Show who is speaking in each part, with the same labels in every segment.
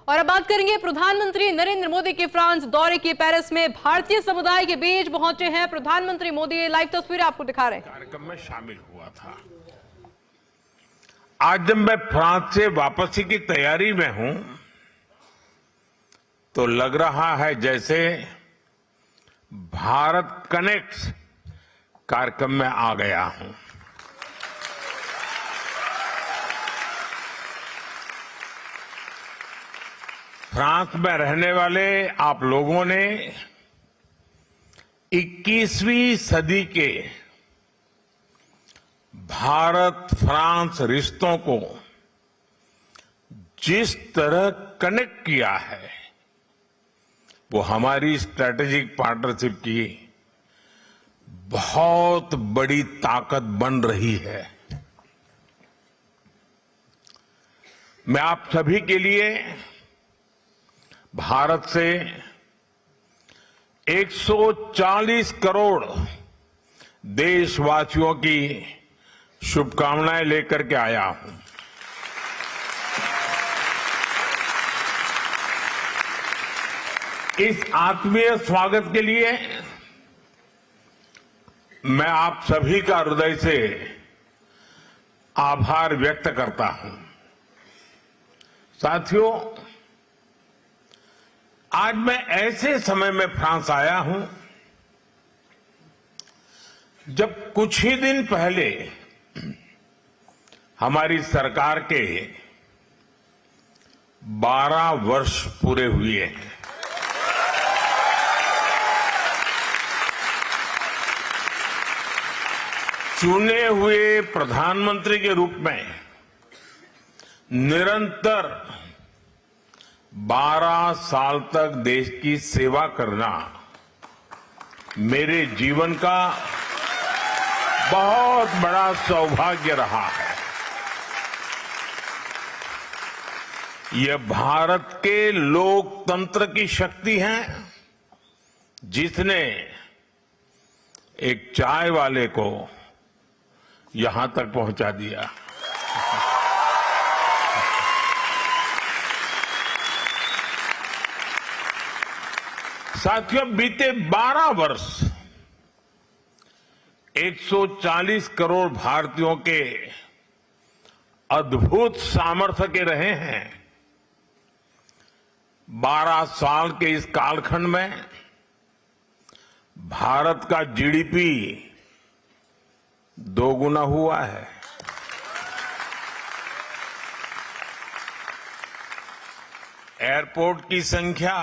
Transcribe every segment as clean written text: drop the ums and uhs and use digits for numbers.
Speaker 1: और अब बात करेंगे प्रधानमंत्री नरेंद्र मोदी के फ्रांस दौरे की। पेरिस में भारतीय समुदाय के बीच पहुंचे हैं प्रधानमंत्री मोदी। लाइव तस्वीरें आपको दिखा रहे हैं।
Speaker 2: कार्यक्रम में शामिल हुआ था। आज जब मैं फ्रांस से वापसी की तैयारी में हूं तो लग रहा है जैसे भारत कनेक्ट्स कार्यक्रम में आ गया हूं। फ्रांस में रहने वाले आप लोगों ने 21वीं सदी के भारत फ्रांस रिश्तों को जिस तरह कनेक्ट किया है वो हमारी स्ट्रैटेजिक पार्टनरशिप की बहुत बड़ी ताकत बन रही है। मैं आप सभी के लिए भारत से 140 करोड़ देशवासियों की शुभकामनाएं लेकर के आया हूं। इस आत्मीय स्वागत के लिए मैं आप सभी का हृदय से आभार व्यक्त करता हूं। साथियों, आज मैं ऐसे समय में फ्रांस आया हूं जब कुछ ही दिन पहले हमारी सरकार के 12 वर्ष पूरे हुए हैं। चुने हुए प्रधानमंत्री के रूप में निरंतर 12 साल तक देश की सेवा करना मेरे जीवन का बहुत बड़ा सौभाग्य रहा है। यह भारत के लोकतंत्र की शक्ति है जिसने एक चाय वाले को यहां तक पहुंचा दिया। साथियों, बीते 12 वर्ष 140 करोड़ भारतीयों के अद्भुत सामर्थ्य के रहे हैं। 12 साल के इस कालखंड में भारत का जीडीपी दोगुना हुआ है। एयरपोर्ट की संख्या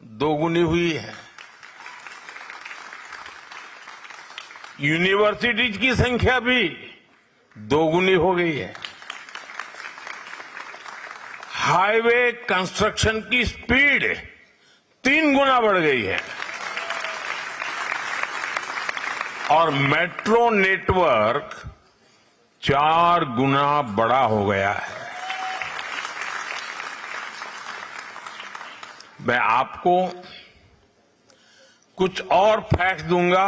Speaker 2: दोगुनी हुई है। यूनिवर्सिटीज की संख्या भी दोगुनी हो गई है। हाईवे कंस्ट्रक्शन की स्पीड 3 गुना बढ़ गई है और मेट्रो नेटवर्क 4 गुना बड़ा हो गया है। मैं आपको कुछ और फैक्ट दूंगा,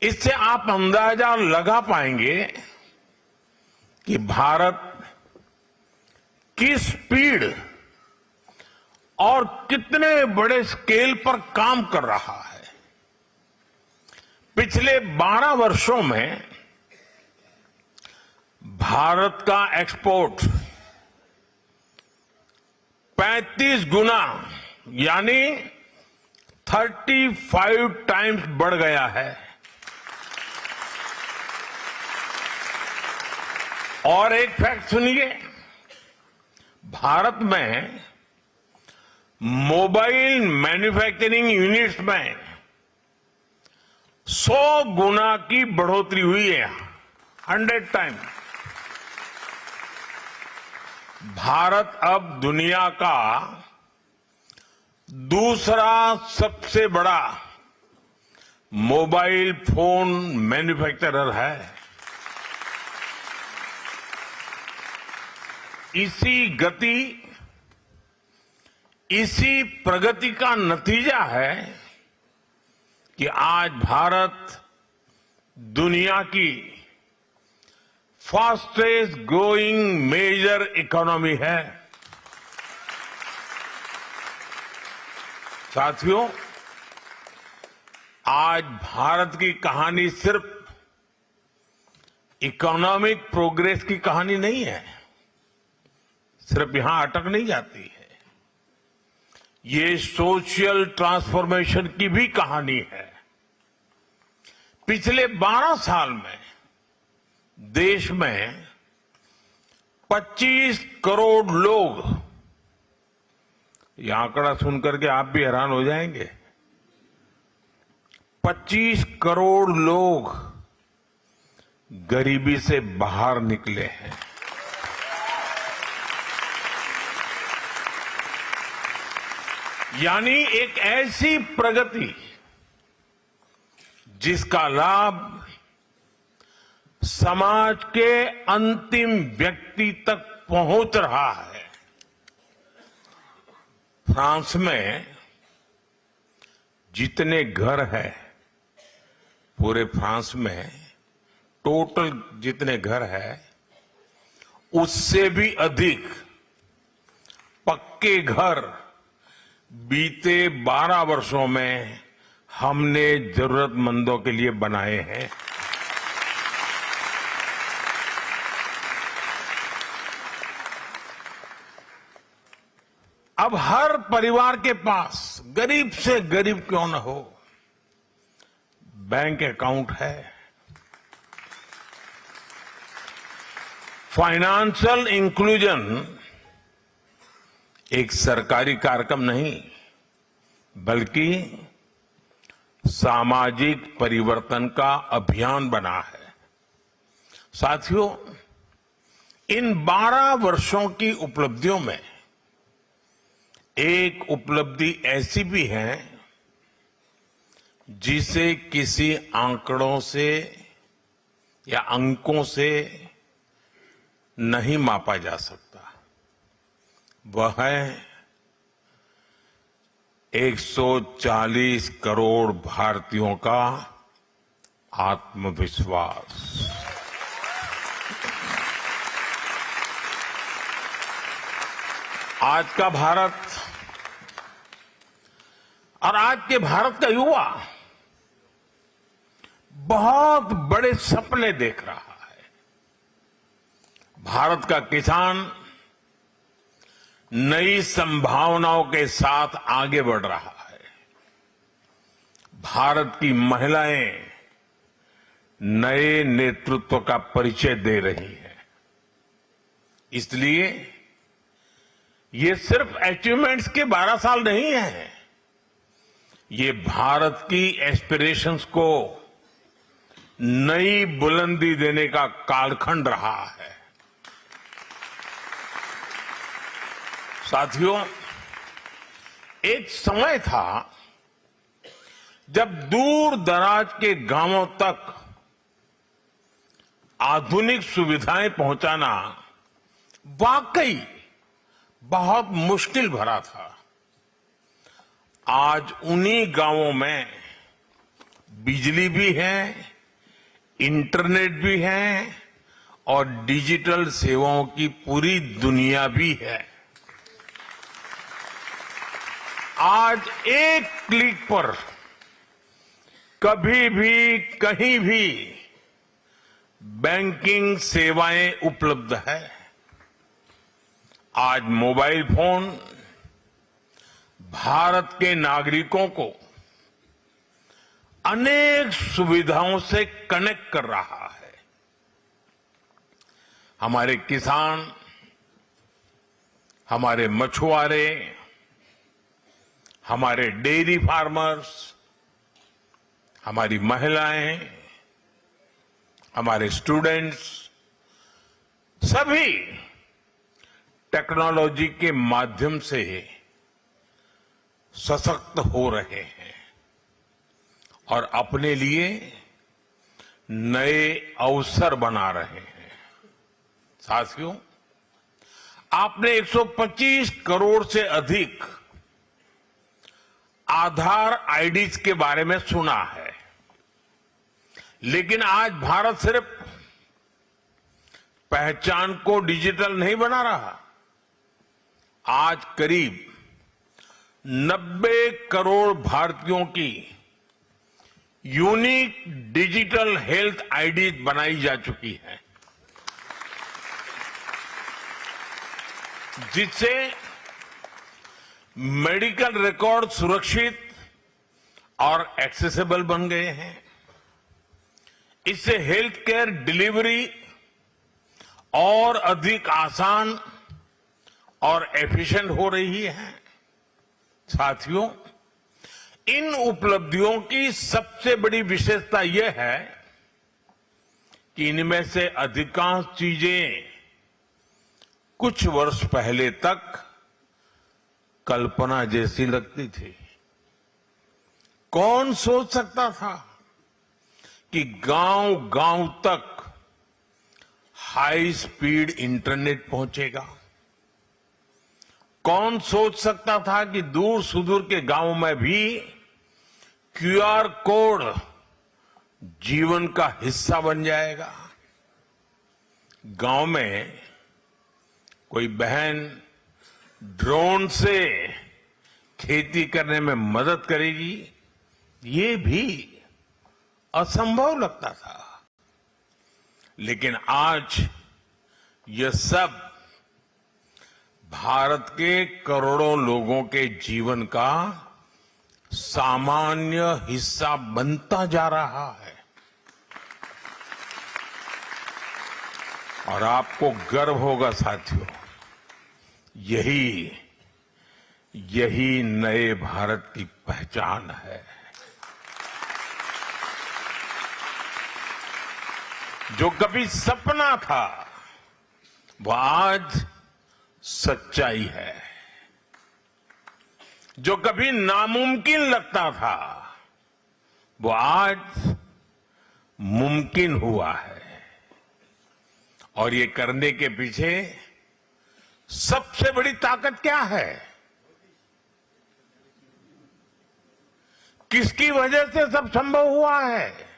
Speaker 2: इससे आप अंदाजा लगा पाएंगे कि भारत किस स्पीड और कितने बड़े स्केल पर काम कर रहा है। पिछले 12 वर्षों में भारत का एक्सपोर्ट 35 गुना यानी 35 टाइम्स बढ़ गया है। और एक फैक्ट सुनिए, भारत में मोबाइल मैन्युफैक्चरिंग यूनिट्स में 100 गुना की बढ़ोतरी हुई है। 100 टाइम। भारत अब दुनिया का दूसरा सबसे बड़ा मोबाइल फोन मैन्युफैक्चरर है। इसी गति, इसी प्रगति का नतीजा है कि आज भारत दुनिया की फास्टेस्ट ग्रोइंग मेजर इकोनॉमी है। साथियों, आज भारत की कहानी सिर्फ इकोनॉमिक प्रोग्रेस की कहानी नहीं है, सिर्फ यहां अटक नहीं जाती है। ये सोशल ट्रांसफॉर्मेशन की भी कहानी है। पिछले 12 साल में देश में 25 करोड़ लोग, यह आंकड़ा सुनकर के आप भी हैरान हो जाएंगे, 25 करोड़ लोग गरीबी से बाहर निकले हैं। यानी एक ऐसी प्रगति जिसका लाभ समाज के अंतिम व्यक्ति तक पहुंच रहा है। फ्रांस में जितने घर हैं, पूरे फ्रांस में टोटल जितने घर हैं, उससे भी अधिक पक्के घर बीते 12 वर्षों में हमने जरूरतमंदों के लिए बनाए हैं। अब हर परिवार के पास, गरीब से गरीब क्यों न हो, बैंक अकाउंट है। फाइनेंशियल इंक्लूजन एक सरकारी कार्यक्रम नहीं, बल्कि सामाजिक परिवर्तन का अभियान बना है। साथियों, इन 12 वर्षों की उपलब्धियों में एक उपलब्धि ऐसी भी है जिसे किसी आंकड़ों से या अंकों से नहीं मापा जा सकता। वह है 140 करोड़ भारतीयों का आत्मविश्वास। आज का भारत और आज के भारत का युवा बहुत बड़े सपने देख रहा है। भारत का किसान नई संभावनाओं के साथ आगे बढ़ रहा है। भारत की महिलाएं नए नेतृत्व का परिचय दे रही हैं। इसलिए ये सिर्फ अचीवमेंट्स के 12 साल नहीं है, ये भारत की एस्पिरेशंस को नई बुलंदी देने का कालखंड रहा है। साथियों, एक समय था जब दूर दराज के गांवों तक आधुनिक सुविधाएं पहुंचाना वाकई बहुत मुश्किल भरा था। आज उन्हीं गांवों में बिजली भी है, इंटरनेट भी है और डिजिटल सेवाओं की पूरी दुनिया भी है। आज एक क्लिक पर कभी भी कहीं भी बैंकिंग सेवाएं उपलब्ध है। आज मोबाइल फोन भारत के नागरिकों को अनेक सुविधाओं से कनेक्ट कर रहा है। हमारे किसान, हमारे मछुआरे, हमारे डेयरी फार्मर्स, हमारी महिलाएं, हमारे स्टूडेंट्स, सभी टेक्नोलॉजी के माध्यम से सशक्त हो रहे हैं और अपने लिए नए अवसर बना रहे हैं। साथियों, आपने 125 करोड़ से अधिक आधार आईडीज के बारे में सुना है, लेकिन आज भारत सिर्फ पहचान को डिजिटल नहीं बना रहा। आज करीब 90 करोड़ भारतीयों की यूनिक डिजिटल हेल्थ आईडी बनाई जा चुकी है, जिससे मेडिकल रिकॉर्ड सुरक्षित और एक्सेसिबल बन गए हैं। इससे हेल्थ केयर डिलीवरी और अधिक आसान और एफिशिएंट हो रही है। साथियों, इन उपलब्धियों की सबसे बड़ी विशेषता यह है कि इनमें से अधिकांश चीजें कुछ वर्ष पहले तक कल्पना जैसी लगती थी। कौन सोच सकता था कि गांव-गांव तक हाई स्पीड इंटरनेट पहुंचेगा? कौन सोच सकता था कि दूर सुदूर के गांव में भी क्यूआर कोड जीवन का हिस्सा बन जाएगा? गांव में कोई बहन ड्रोन से खेती करने में मदद करेगी, ये भी असंभव लगता था। लेकिन आज यह सब भारत के करोड़ों लोगों के जीवन का सामान्य हिस्सा बनता जा रहा है। और आपको गर्व होगा साथियों, यही नए भारत की पहचान है। जो कभी सपना था वो आज सच्चाई है। जो कभी नामुमकिन लगता था वो आज मुमकिन हुआ है। और ये करने के पीछे सबसे बड़ी ताकत क्या है? किसकी वजह से सब संभव हुआ है?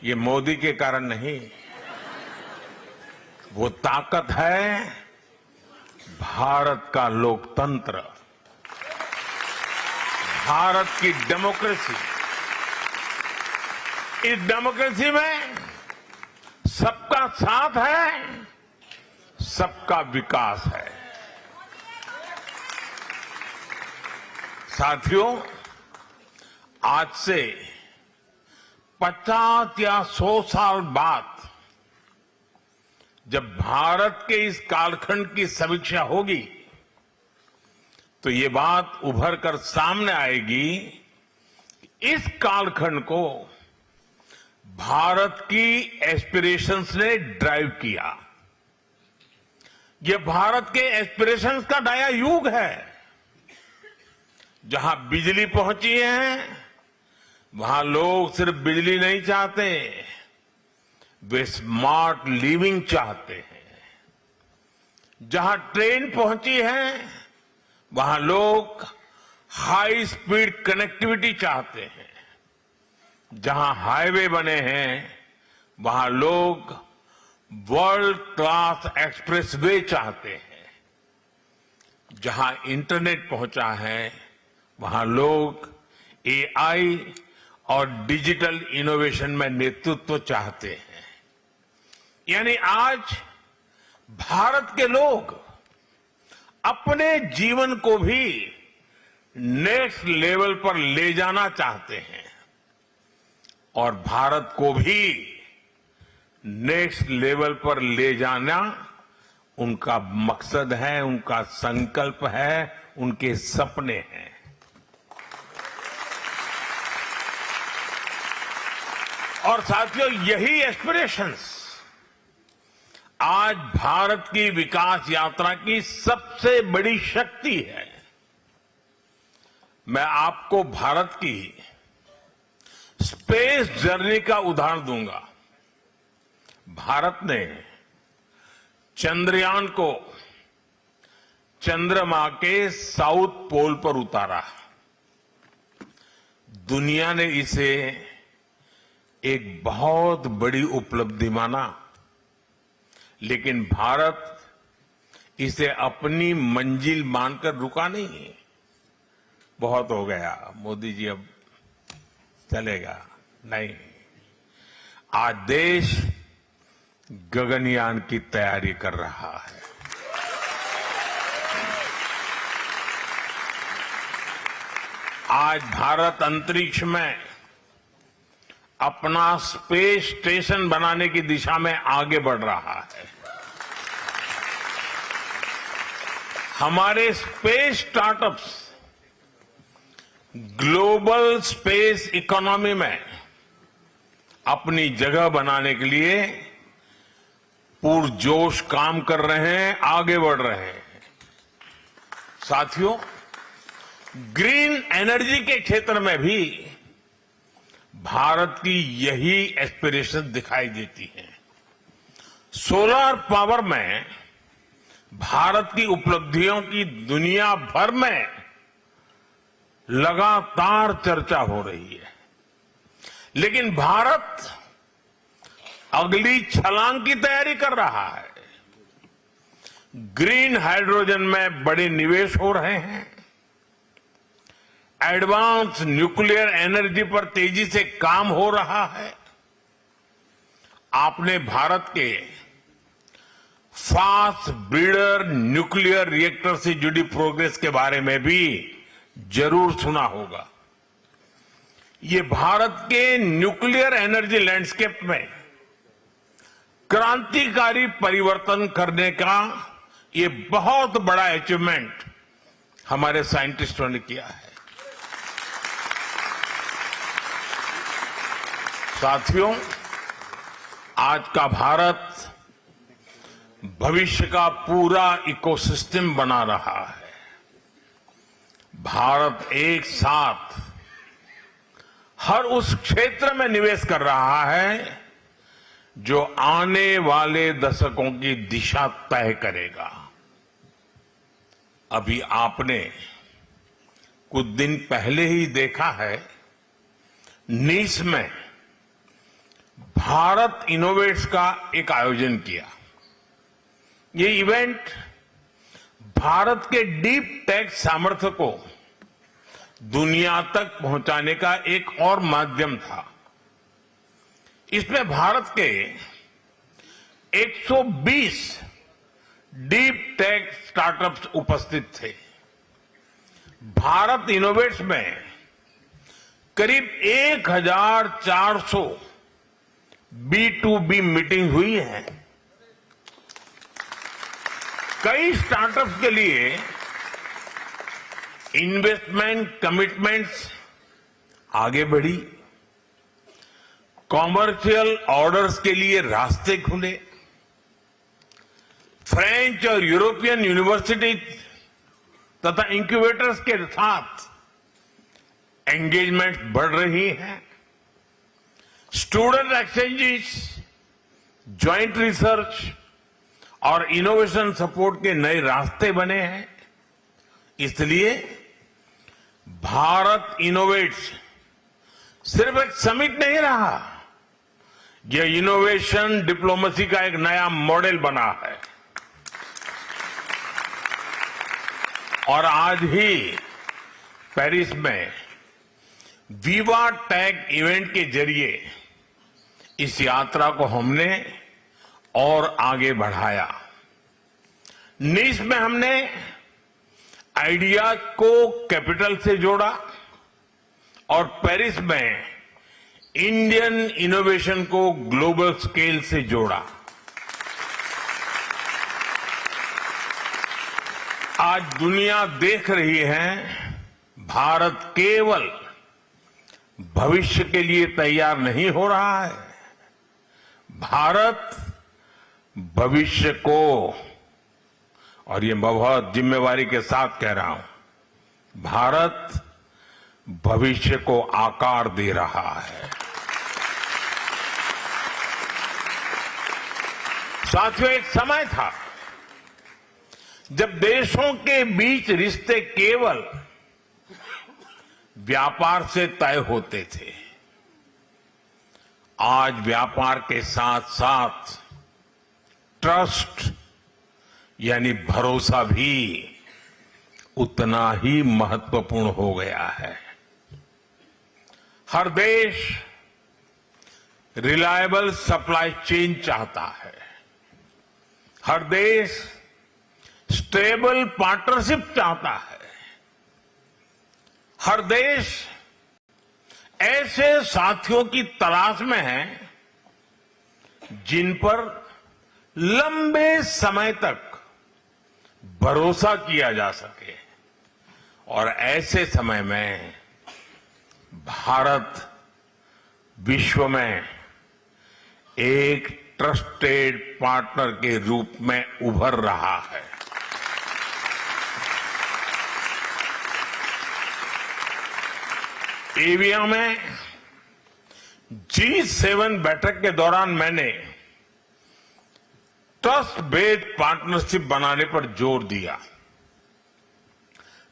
Speaker 2: ये मोदी के कारण नहीं, वो ताकत है भारत का लोकतंत्र, भारत की डेमोक्रेसी। इस डेमोक्रेसी में सबका साथ है, सबका विकास है। साथियों, आज से 50 या 100 साल बाद जब भारत के इस कालखंड की समीक्षा होगी तो ये बात उभर कर सामने आएगी कि इस कालखंड को भारत की एस्पिरेशंस ने ड्राइव किया। ये भारत के एस्पिरेशंस का नया युग है। जहां बिजली पहुंची है वहां लोग सिर्फ बिजली नहीं चाहते, वे स्मार्ट लिविंग चाहते हैं। जहां ट्रेन पहुंची है वहां लोग हाई स्पीड कनेक्टिविटी चाहते हैं। जहां हाईवे बने हैं वहां लोग वर्ल्ड क्लास एक्सप्रेसवे चाहते हैं। जहां इंटरनेट पहुंचा है वहां लोग एआई और डिजिटल इनोवेशन में नेतृत्व चाहते हैं। यानी आज भारत के लोग अपने जीवन को भी नेक्स्ट लेवल पर ले जाना चाहते हैं और भारत को भी नेक्स्ट लेवल पर ले जाना उनका मकसद है, उनका संकल्प है, उनके सपने हैं। और साथियों, यही एस्पिरेशंस आज भारत की विकास यात्रा की सबसे बड़ी शक्ति है। मैं आपको भारत की स्पेस जर्नी का उदाहरण दूंगा। भारत ने चंद्रयान को चंद्रमा के साउथ पोल पर उतारा। दुनिया ने इसे एक बहुत बड़ी उपलब्धि माना। लेकिन भारत इसे अपनी मंजिल मानकर रुका नहीं। बहुत हो गया मोदी जी, अब चलेगा नहीं। आज देश गगनयान की तैयारी कर रहा है। आज भारत अंतरिक्ष में अपना स्पेस स्टेशन बनाने की दिशा में आगे बढ़ रहा है। हमारे space startups global space economy में अपनी जगह बनाने के लिए पुरजोश काम कर रहे हैं, आगे बढ़ रहे हैं। साथियों, ग्रीन एनर्जी के क्षेत्र में भी भारत की यही एस्पिरेशन दिखाई देती है। सोलर पावर में भारत की उपलब्धियों की दुनिया भर में लगातार चर्चा हो रही है, लेकिन भारत अगली छलांग की तैयारी कर रहा है। ग्रीन हाइड्रोजन में बड़े निवेश हो रहे हैं। एडवांस न्यूक्लियर एनर्जी पर तेजी से काम हो रहा है। आपने भारत के फास्ट ब्रीडर न्यूक्लियर रिएक्टर से जुड़ी प्रोग्रेस के बारे में भी जरूर सुना होगा। ये भारत के न्यूक्लियर एनर्जी लैंडस्केप में क्रांतिकारी परिवर्तन करने का ये बहुत बड़ा अचीवमेंट हमारे साइंटिस्टों ने किया है। साथियों, आज का भारत भविष्य का पूरा इकोसिस्टम बना रहा है। भारत एक साथ हर उस क्षेत्र में निवेश कर रहा है जो आने वाले दशकों की दिशा तय करेगा। अभी आपने कुछ दिन पहले ही देखा है, नीस में भारत इनोवेट्स का एक आयोजन किया। ये इवेंट भारत के डीप टेक सामर्थ्य को दुनिया तक पहुंचाने का एक और माध्यम था। इसमें भारत के 120 डीप टेक स्टार्टअप्स उपस्थित थे। भारत इनोवेट्स में करीब 1400 B2B मीटिंग हुई है। कई स्टार्टअप्स के लिए इन्वेस्टमेंट कमिटमेंट्स आगे बढ़ी, कॉमर्शियल ऑर्डर्स के लिए रास्ते खुले, फ्रेंच और यूरोपियन यूनिवर्सिटी तथा इंक्यूबेटर्स के साथ एंगेजमेंट बढ़ रही है, स्टूडेंट एक्सचेंजेस, ज्वाइंट रिसर्च और इनोवेशन सपोर्ट के नए रास्ते बने हैं। इसलिए भारत इनोवेट्स सिर्फ एक समिट नहीं रहा, यह इनोवेशन डिप्लोमेसी का एक नया मॉडल बना है। और आज ही पेरिस में विवा टेक इवेंट के जरिए इस यात्रा को हमने और आगे बढ़ाया। नीस में हमने आइडिया को कैपिटल से जोड़ा और पेरिस में इंडियन इनोवेशन को ग्लोबल स्केल से जोड़ा। आज दुनिया देख रही है, भारत केवल भविष्य के लिए तैयार नहीं हो रहा है, भारत भविष्य को, और ये मैं बहुत जिम्मेवारी के साथ कह रहा हूं, भारत भविष्य को आकार दे रहा है। साथियों, एक समय था जब देशों के बीच रिश्ते केवल व्यापार से तय होते थे। आज व्यापार के साथ साथ ट्रस्ट यानी भरोसा भी उतना ही महत्वपूर्ण हो गया है। हर देश रिलायबल सप्लाई चेन चाहता है। हर देश स्टेबल पार्टनरशिप चाहता है। हर देश ऐसे साथियों की तलाश में है जिन पर लंबे समय तक भरोसा किया जा सके, और ऐसे समय में भारत विश्व में एक ट्रस्टेड पार्टनर के रूप में उभर रहा है। एविया में G7 बैठक के दौरान मैंने ट्रस्ट बेस्ड पार्टनरशिप बनाने पर जोर दिया।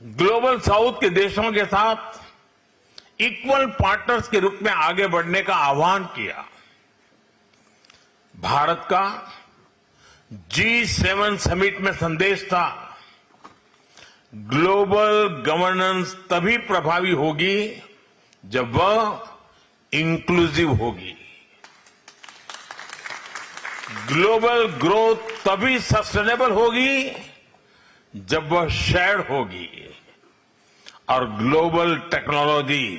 Speaker 2: ग्लोबल साउथ के देशों के साथ इक्वल पार्टनर्स के रूप में आगे बढ़ने का आह्वान किया। भारत का G7 समिट में संदेश था, ग्लोबल गवर्नेंस तभी प्रभावी होगी जब वह इंक्लूसिव होगी। ग्लोबल ग्रोथ तभी सस्टेनेबल होगी जब वह शेयर्ड होगी, और ग्लोबल टेक्नोलॉजी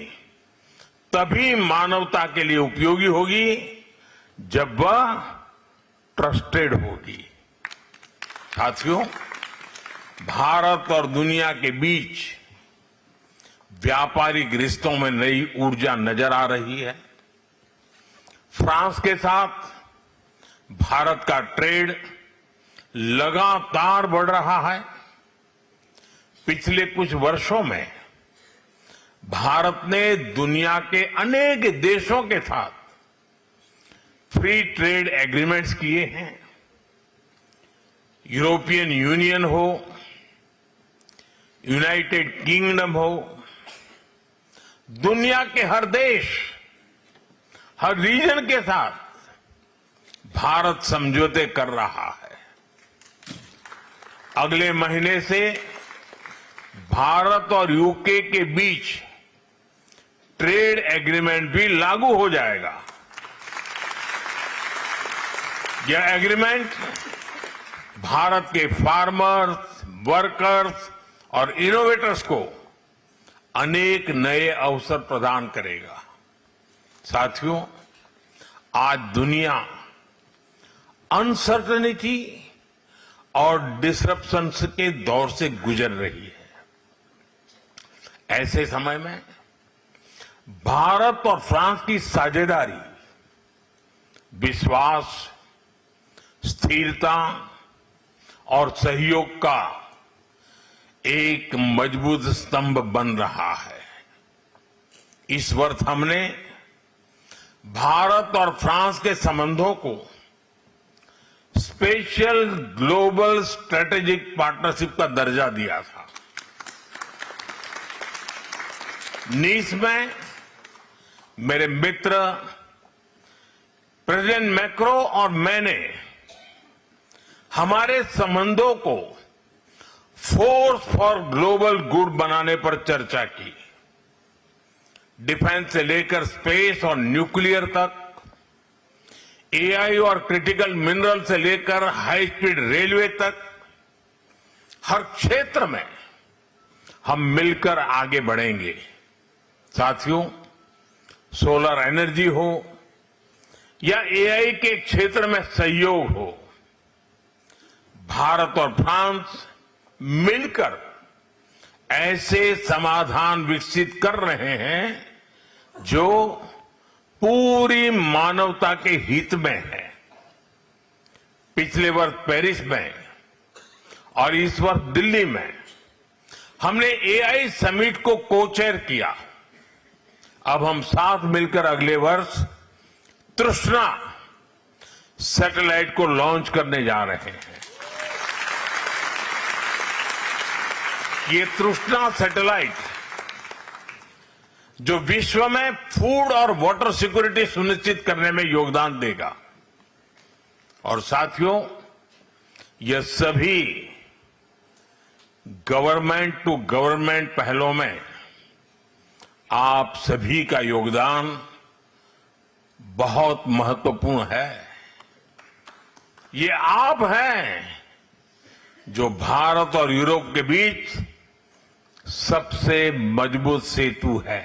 Speaker 2: तभी मानवता के लिए उपयोगी होगी जब वह ट्रस्टेड होगी। साथियों, भारत और दुनिया के बीच व्यापारिक रिश्तों में नई ऊर्जा नजर आ रही है। फ्रांस के साथ भारत का ट्रेड लगातार बढ़ रहा है। पिछले कुछ वर्षों में भारत ने दुनिया के अनेक देशों के साथ फ्री ट्रेड एग्रीमेंट्स किए हैं। यूरोपियन यूनियन हो, यूनाइटेड किंगडम हो, दुनिया के हर देश, हर रीजन के साथ भारत समझौते कर रहा है। अगले महीने से भारत और यूके के बीच ट्रेड एग्रीमेंट भी लागू हो जाएगा। यह एग्रीमेंट भारत के फार्मर्स, वर्कर्स और इनोवेटर्स को अनेक नए अवसर प्रदान करेगा। साथियों, आज दुनिया अनसर्टेनिटी और डिसरप्शंस के दौर से गुजर रही है। ऐसे समय में भारत और फ्रांस की साझेदारी विश्वास, स्थिरता और सहयोग का एक मजबूत स्तंभ बन रहा है। इस वर्ष हमने भारत और फ्रांस के संबंधों को स्पेशल ग्लोबल स्ट्रेटेजिक पार्टनरशिप का दर्जा दिया था। नीस में मेरे मित्र प्रेसिडेंट मैक्रो और मैंने हमारे संबंधों को फोर्स फॉर ग्लोबल गुड बनाने पर चर्चा की। डिफेंस से लेकर स्पेस और न्यूक्लियर तक, एआई और क्रिटिकल मिनरल से लेकर हाई स्पीड रेलवे तक, हर क्षेत्र में हम मिलकर आगे बढ़ेंगे। साथियों, सोलर एनर्जी हो या एआई के क्षेत्र में सहयोग हो, भारत और फ्रांस मिलकर ऐसे समाधान विकसित कर रहे हैं जो पूरी मानवता के हित में है। पिछले वर्ष पेरिस में और इस वर्ष दिल्ली में हमने एआई समिट को को-चेयर किया। अब हम साथ मिलकर अगले वर्ष तृष्णा सैटेलाइट को लॉन्च करने जा रहे हैं। ये तृष्णा सैटेलाइट जो विश्व में फूड और वाटर सिक्योरिटी सुनिश्चित करने में योगदान देगा। और साथियों, यह सभी गवर्नमेंट टू गवर्नमेंट पहलों में आप सभी का योगदान बहुत महत्वपूर्ण है। ये आप हैं जो भारत और यूरोप के बीच सबसे मजबूत सेतु है।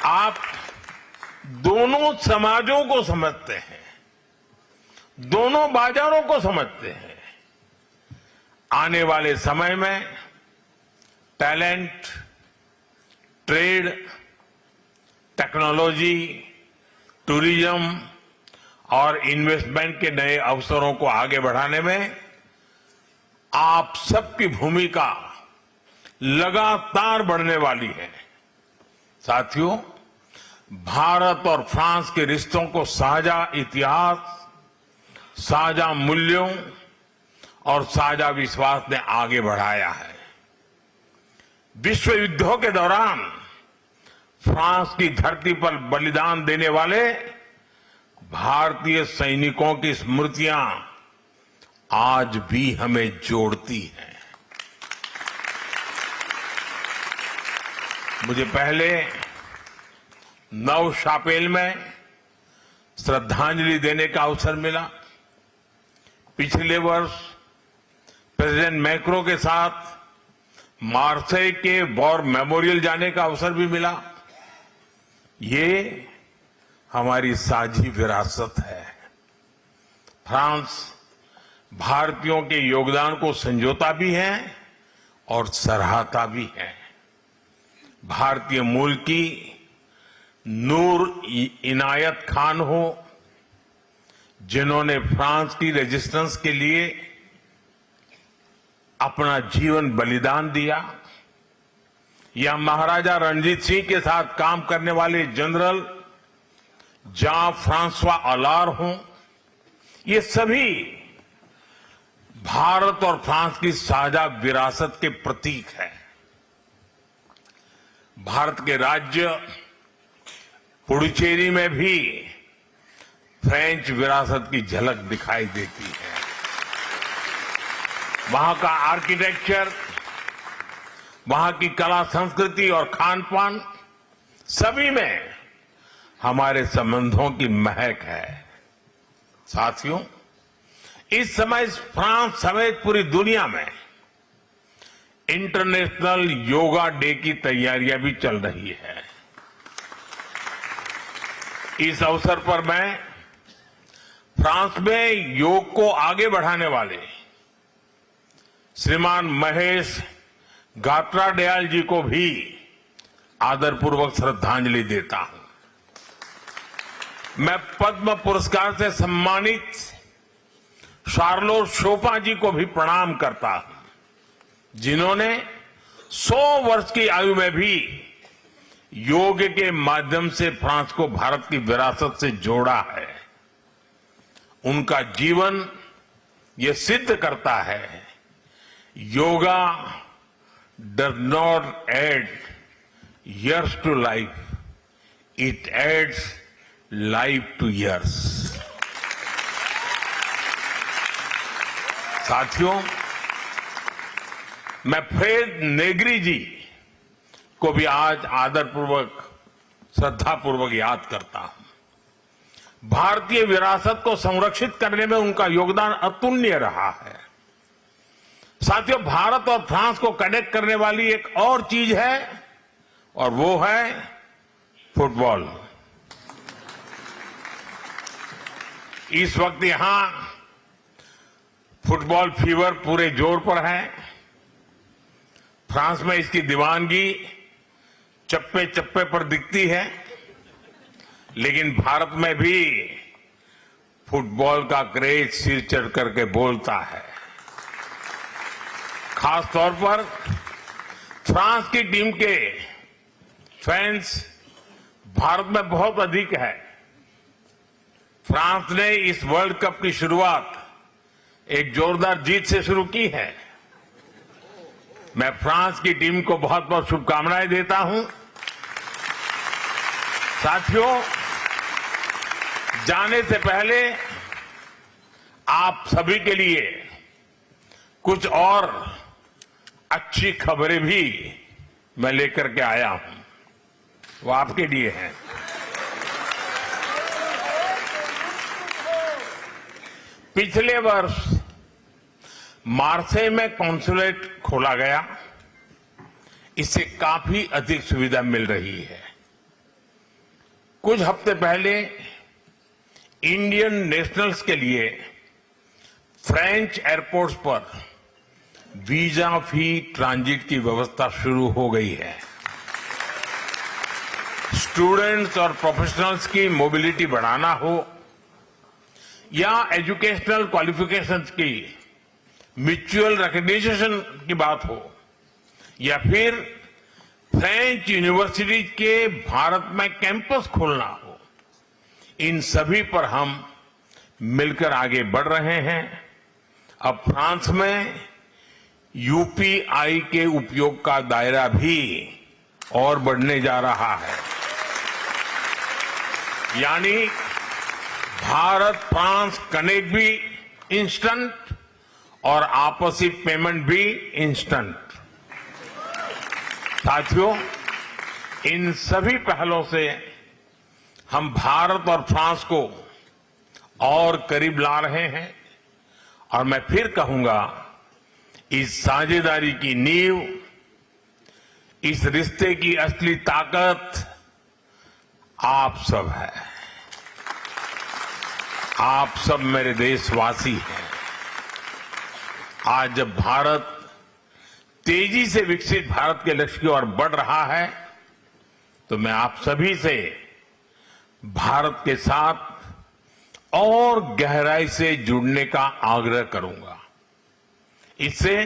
Speaker 2: आप दोनों समाजों को समझते हैं, दोनों बाजारों को समझते हैं। आने वाले समय में टैलेंट, ट्रेड, टेक्नोलॉजी, टूरिज्म और इन्वेस्टमेंट के नए अवसरों को आगे बढ़ाने में आप सबकी भूमिका लगातार बढ़ने वाली है। साथियों, भारत और फ्रांस के रिश्तों को साझा इतिहास, साझा मूल्यों और साझा विश्वास ने आगे बढ़ाया है। विश्व युद्धों के दौरान फ्रांस की धरती पर बलिदान देने वाले भारतीय सैनिकों की स्मृतियां आज भी हमें जोड़ती हैं। मुझे पहले नव शापेल में श्रद्धांजलि देने का अवसर मिला। पिछले वर्ष प्रेसिडेंट मैक्रो के साथ मार्सेई के वॉर मेमोरियल जाने का अवसर भी मिला। ये हमारी साझी विरासत है। फ्रांस भारतीयों के योगदान को संजोता भी है और सराहता भी है। भारतीय मूल की नूर इनायत खान हो, जिन्होंने फ्रांस की रेजिस्टेंस के लिए अपना जीवन बलिदान दिया, या महाराजा रणजीत सिंह के साथ काम करने वाले जनरल जां फ्रांसवा अलार हों, ये सभी भारत और फ्रांस की साझा विरासत के प्रतीक हैं। भारत के राज्य पुडुचेरी में भी फ्रेंच विरासत की झलक दिखाई देती है। वहां का आर्किटेक्चर, वहां की कला संस्कृति और खान पान, सभी में हमारे संबंधों की महक है। साथियों, इस समय फ्रांस समेत पूरी दुनिया में इंटरनेशनल योगा डे की तैयारियां भी चल रही है। इस अवसर पर मैं फ्रांस में योग को आगे बढ़ाने वाले श्रीमान महेश गात्राडयाल जी को भी आदरपूर्वक श्रद्धांजलि देता हूं। मैं पद्म पुरस्कार से सम्मानित शार्लोट शोपा जी को भी प्रणाम करता हूं, जिन्होंने 100 वर्ष की आयु में भी योग के माध्यम से फ्रांस को भारत की विरासत से जोड़ा है। उनका जीवन ये सिद्ध करता है, yoga does not add years to life, it adds life to years। साथियों, मैं फ्रेड नेग्री जी को भी आज आदरपूर्वक, श्रद्धापूर्वक याद करता हूं। भारतीय विरासत को संरक्षित करने में उनका योगदान अतुलनीय रहा है। साथियों, भारत और फ्रांस को कनेक्ट करने वाली एक और चीज है, और वो है फुटबॉल। इस वक्त यहां फुटबॉल फीवर पूरे जोर पर है। फ्रांस में इसकी दीवानगी चप्पे चप्पे पर दिखती है, लेकिन भारत में भी फुटबॉल का क्रेज सिर चढ़ करके बोलता है। खास तौर पर फ्रांस की टीम के फैंस भारत में बहुत अधिक है। फ्रांस ने इस वर्ल्ड कप की शुरुआत एक जोरदार जीत से शुरू की है। मैं फ्रांस की टीम को बहुत बहुत शुभकामनाएं देता हूं। साथियों, जाने से पहले आप सभी के लिए कुछ और अच्छी खबरें भी मैं लेकर के आया हूं, वो आपके लिए हैं। पिछले वर्ष मार्से में कॉन्सुलेट खोला गया, इससे काफी अधिक सुविधा मिल रही है। कुछ हफ्ते पहले इंडियन नेशनल्स के लिए फ्रेंच एयरपोर्ट्स पर वीजा फ्री ट्रांजिट की व्यवस्था शुरू हो गई है। स्टूडेंट्स और प्रोफेशनल्स की मोबिलिटी बढ़ाना हो या एजुकेशनल क्वालिफिकेशंस की म्यूचुअल रिकॉग्निशन की बात हो या फिर फ्रेंच यूनिवर्सिटी के भारत में कैंपस खोलना हो, इन सभी पर हम मिलकर आगे बढ़ रहे हैं। अब फ्रांस में यूपीआई के उपयोग का दायरा भी और बढ़ने जा रहा है, यानी भारत फ्रांस कनेक्ट भी इंस्टेंट और आपसी पेमेंट भी इंस्टेंट। साथियों, इन सभी पहलों से हम भारत और फ्रांस को और करीब ला रहे हैं और मैं फिर कहूंगा, इस साझेदारी की नींव, इस रिश्ते की असली ताकत आप सब है। आप सब मेरे देशवासी हैं। आज जब भारत तेजी से विकसित भारत के लक्ष्य की ओर बढ़ रहा है, तो मैं आप सभी से भारत के साथ और गहराई से जुड़ने का आग्रह करूंगा। इससे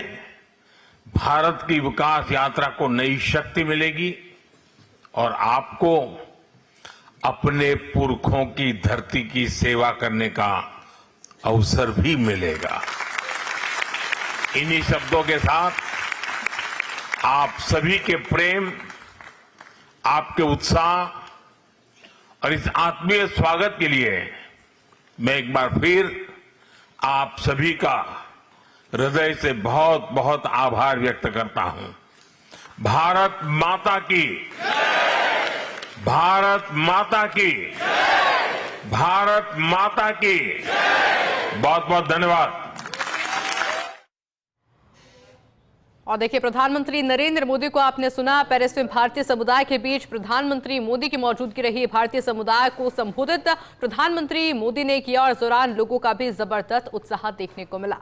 Speaker 2: भारत की विकास यात्रा को नई शक्ति मिलेगी और आपको अपने पुरखों की धरती की सेवा करने का अवसर भी मिलेगा। इन्हीं शब्दों के साथ आप सभी के प्रेम, आपके उत्साह और इस आत्मीय स्वागत के लिए मैं एक बार फिर आप सभी का हृदय से बहुत बहुत आभार व्यक्त करता हूं। भारत माता की, भारत माता की, भारत माता की। बहुत बहुत धन्यवाद।
Speaker 1: और देखिए, प्रधानमंत्री नरेंद्र मोदी को आपने सुना। पेरिस में भारतीय समुदाय के बीच प्रधानमंत्री मोदी की मौजूदगी रही। भारतीय समुदाय को संबोधित प्रधानमंत्री मोदी ने किया और इस दौरान लोगों का भी जबरदस्त उत्साह देखने को मिला।